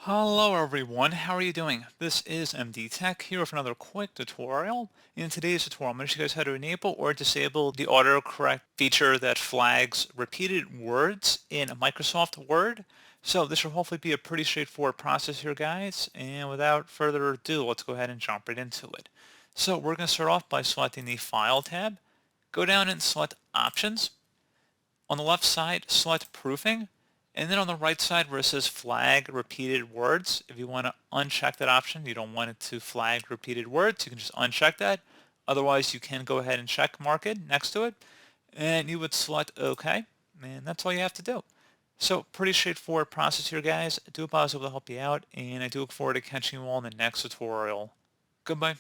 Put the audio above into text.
Hello everyone, how are you doing? This is MD Tech here with another quick tutorial. In today's tutorial, I'm going to show you guys how to enable or disable the autocorrect feature that flags repeated words in Microsoft Word. So this should hopefully be a pretty straightforward process here, guys. And without further ado, let's go ahead and jump right into it. So we're going to start off by selecting the File tab. Go down and select Options. On the left side, select Proofing. And then on the right side where it says flag repeated words, if you want to uncheck that option, you don't want it to flag repeated words, you can just uncheck that. Otherwise, you can go ahead and check mark it next to it, and you would select OK, and that's all you have to do. So pretty straightforward process here, guys. I do hope I was able to help you out, and I do look forward to catching you all in the next tutorial. Goodbye.